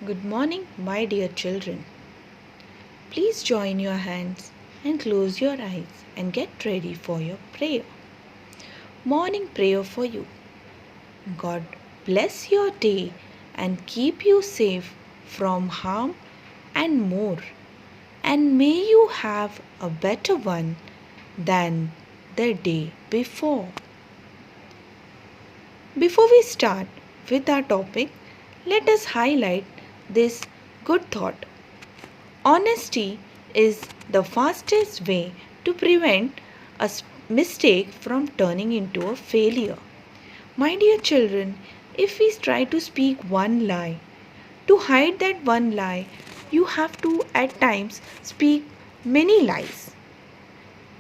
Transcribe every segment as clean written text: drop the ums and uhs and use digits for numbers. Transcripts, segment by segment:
Good morning, my dear children. Please join your hands and close your eyes and get ready for your prayer. Morning prayer for you. God bless your day and keep you safe from harm and more. And may you have a better one than the day before. Before we start with our topic, let us highlight this good thought. Honesty is the fastest way to prevent a mistake from turning into a failure. My dear children, if we try to speak one lie, to hide that one lie, you have to at times speak many lies.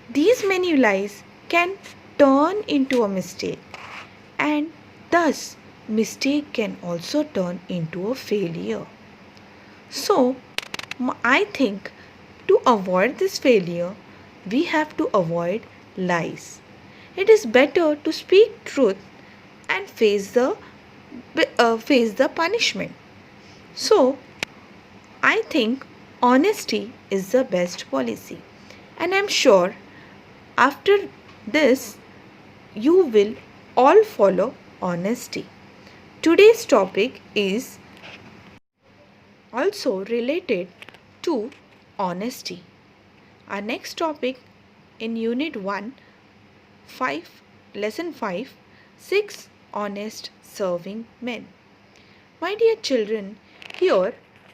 These many lies can turn into a mistake, and thus mistake can also turn into a failure. So, I think to avoid this failure, we have to avoid lies. It is better to speak truth and face the punishment. So, I think honesty is the best policy, and I'm sure after this you will all follow honesty. Today's topic is also related to honesty. Our next topic in Unit 1, 5, Lesson 5, 6 Honest Serving Men. My dear children, here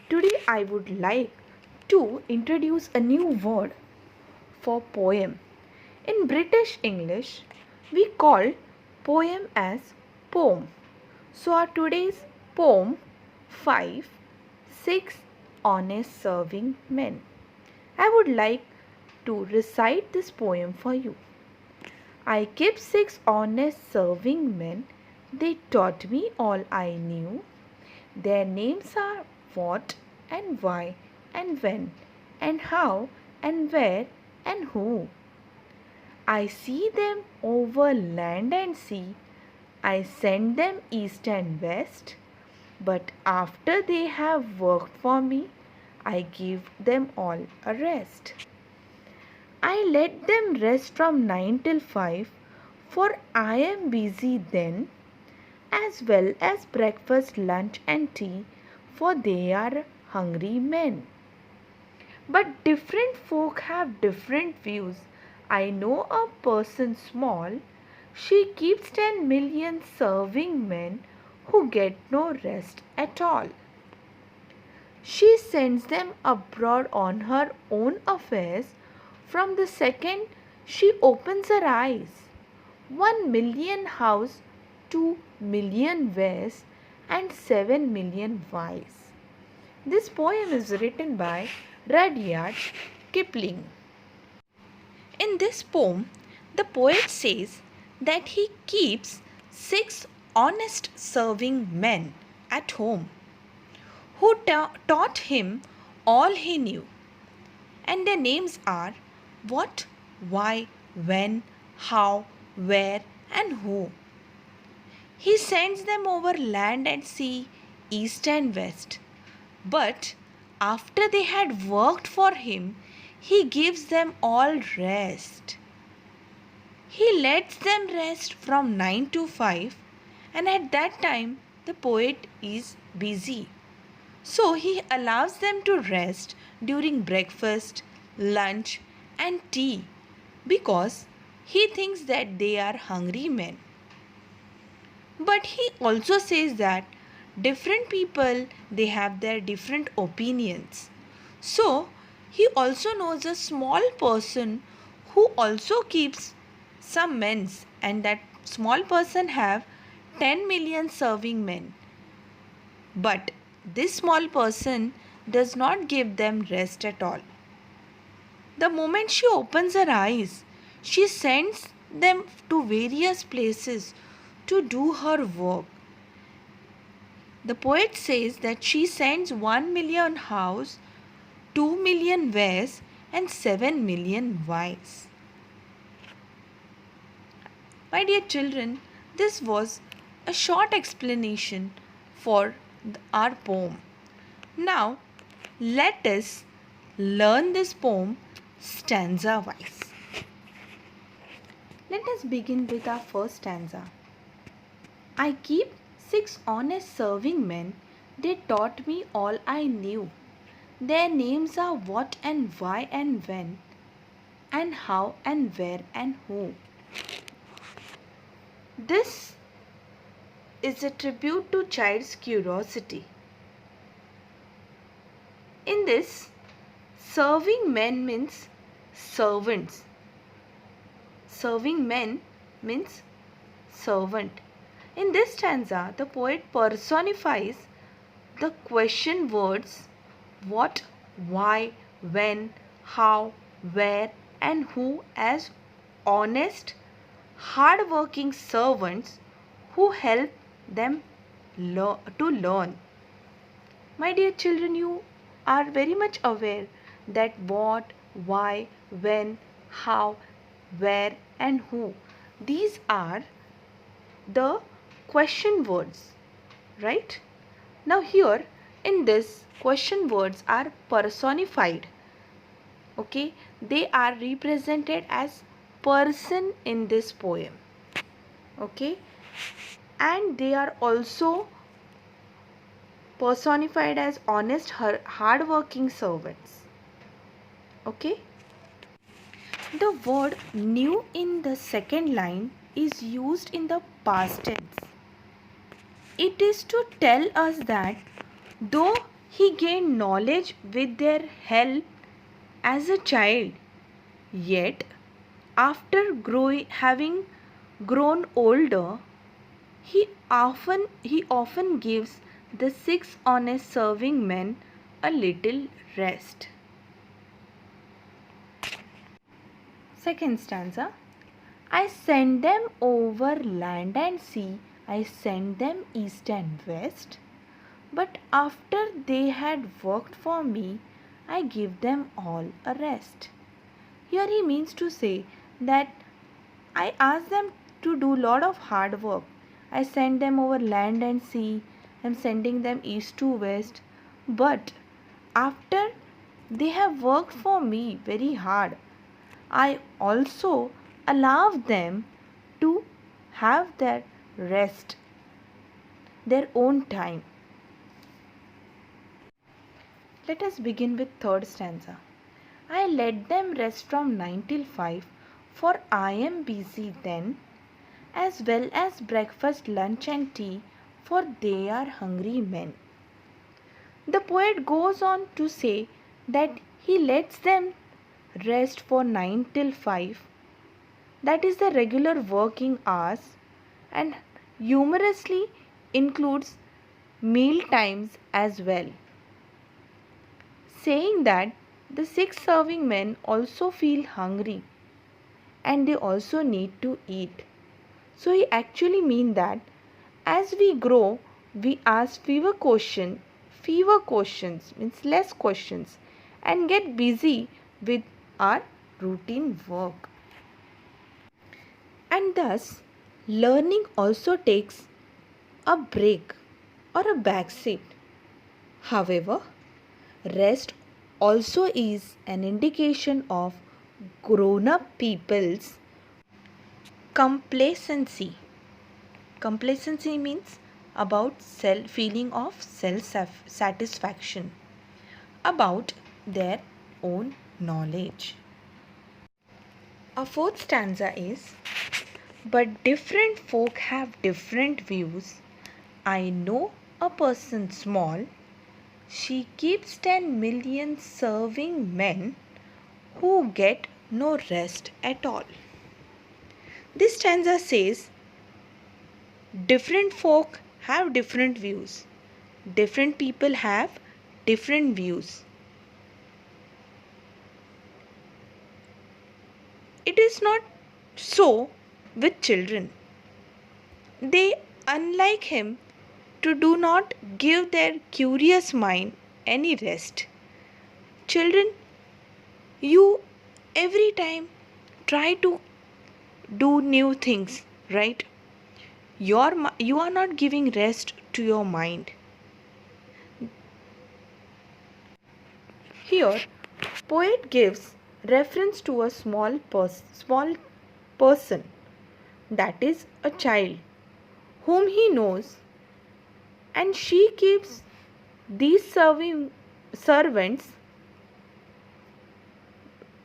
today I would like to introduce a new word for poem. In British English, we call poem as poem. So our today's poem 5, 6 Honest Serving Men. I would like to recite this poem for you. I kept 6 honest serving men. They taught me all I knew. Their names are what and why and when and how and where and who. I see them over land and sea. I send them east and west. But after they have worked for me, I give them all a rest. I let them rest from 9 till 5, for I am busy then, as well as breakfast, lunch, and tea, for they are hungry men. But different folk have different views. I know a person small, she keeps 10 million serving men who get no rest at all. She sends them abroad on her own affairs from the second she opens her eyes. 1 million house, 2 million wares, and 7 million wise. This poem is written by Rudyard Kipling. In this poem, the poet says that he keeps 6 honest serving men at home who taught him all he knew. And their names are what, why, when, how, where, and who. He sends them over land and sea, east and west. But after they had worked for him, he gives them all rest. He lets them rest from 9 to 5, and at that time the poet is busy. So he allows them to rest during breakfast, lunch, and tea because he thinks that they are hungry men. But he also says that different people, they have their different opinions. So he also knows a small person who also keeps some men, and that small person have 10 million serving men. But this small person does not give them rest at all. The moment she opens her eyes, she sends them to various places to do her work. The poet says that she sends 1 million house, 2 million wares, and 7 million wise. My dear children, this was a short explanation for our poem. Now, let us learn this poem stanza-wise. Let us begin with our first stanza. I keep 6 honest serving men. They taught me all I knew. Their names are what and why and when, and how and where and who. This is a tribute to child's curiosity. In this, serving men means servants. Serving men means servant. In this stanza, the poet personifies the question words what, why, when, how, where and who as honest, hard-working servants who help them to learn. My dear children, you are very much aware that what, why, when, how, where and who, these are the question words, right? Now here in this, question words are personified. Okay, they are represented as person in this poem. Okay, and they are also personified as honest, hard-working servants. Okay. The word knew in the second line is used in the past tense. It is to tell us that though he gained knowledge with their help as a child, yet after having grown older, he often gives the 6 honest serving men a little rest. Second stanza. I send them over land and sea, I send them east and west. But after they had worked for me, I give them all a rest. Here he means to say that I ask them to do lot of hard work. I send them over land and sea. I'm sending them east to west. But after they have worked for me very hard, I also allow them to have their rest, their own time. Let us begin with third stanza. I let them rest from 9 till 5, for I am busy then, as well as breakfast, lunch and tea, for they are hungry men. The poet goes on to say that he lets them rest for 9 till 5, that is the regular working hours, and humorously includes meal times as well, saying that the 6 serving men also feel hungry and they also need to eat. So he actually means that as we grow, we ask fewer questions means less questions, and get busy with our routine work. And thus, learning also takes a break or a back seat. However, rest also is an indication of grown-up people's complacency. Complacency means about feeling of self-satisfaction about their own knowledge. A fourth stanza is, but different folk have different views. I know a person small, she keeps 10 million serving men who get no rest at all. This stanza says, different folk have different views. Different people have different views. It is not so with children. They, unlike him, do not give their curious mind any rest. Children, you every time try to do new things, right? You are not giving rest to your mind. Here, poet gives reference to a small person, that is a child, whom he knows, and she keeps these servants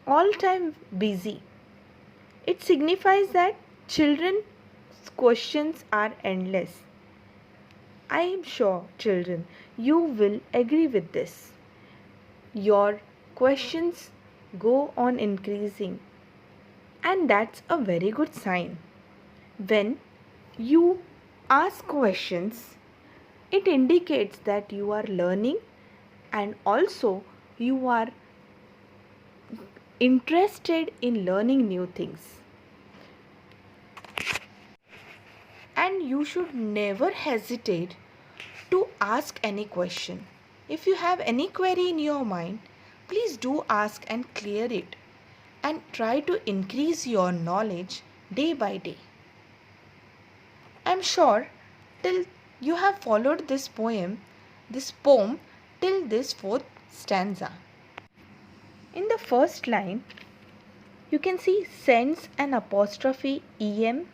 all time busy. It signifies that children's questions are endless. I am sure, children, you will agree with this. Your questions go on increasing, and that's a very good sign. When you ask questions, it indicates that you are learning and also you are interested in learning new things. And you should never hesitate to ask any question. If you have any query in your mind, please do ask and clear it, and try to increase your knowledge day by day. I am sure till you have followed this poem till this fourth stanza. In the first line, you can see sends an apostrophe em.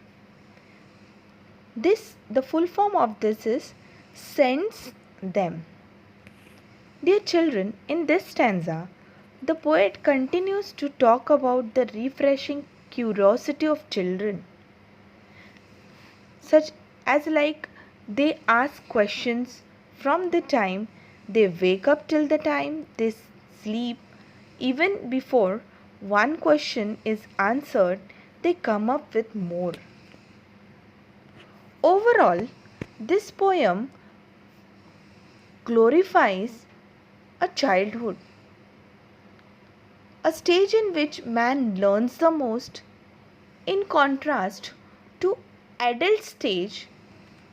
The full form of this is sends them. Dear children, in this stanza, the poet continues to talk about the refreshing curiosity of children, such as like they ask questions from the time they wake up till the time they sleep. Even before one question is answered, they come up with more. Overall, this poem glorifies a childhood, a stage in which man learns the most, in contrast to adult stage,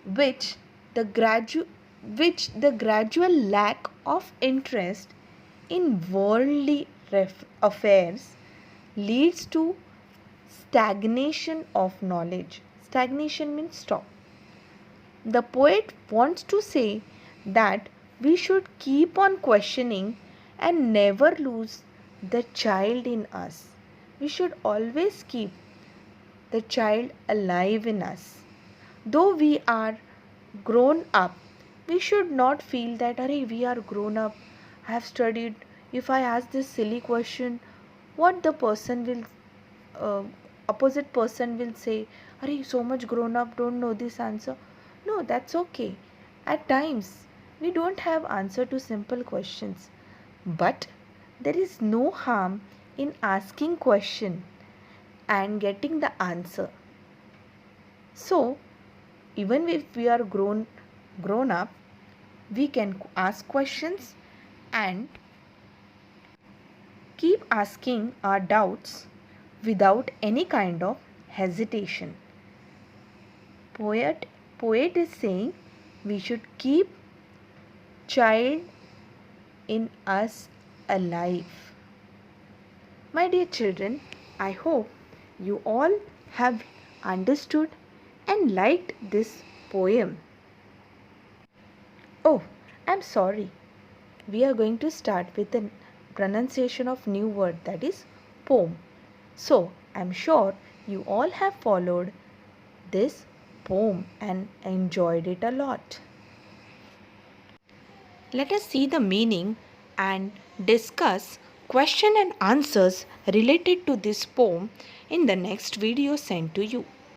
which the gradual lack of interest in worldly affairs leads to stagnation of knowledge. Stagnation means stop. The poet wants to say that we should keep on questioning and never lose the child in us. We should always keep the child alive in us. Though we are grown up, we should not feel that, Arey, we are grown up, I have studied. If I ask this silly question, what the opposite person will say, Arey, so much grown up, don't know this answer. No, that's okay. At times, we don't have answer to simple questions. But there is no harm in asking question and getting the answer. So, even if we are grown up, we can ask questions and keep asking our doubts without any kind of hesitation. Poet is saying we should keep child in us alive. My dear children, I hope you all have understood and liked this poem. Oh, I'm sorry. We are going to start with the pronunciation of new word, that is poem. So, I'm sure you all have followed this poem and enjoyed it a lot. Let us see the meaning and discuss question and answers related to this poem in the next video sent to you.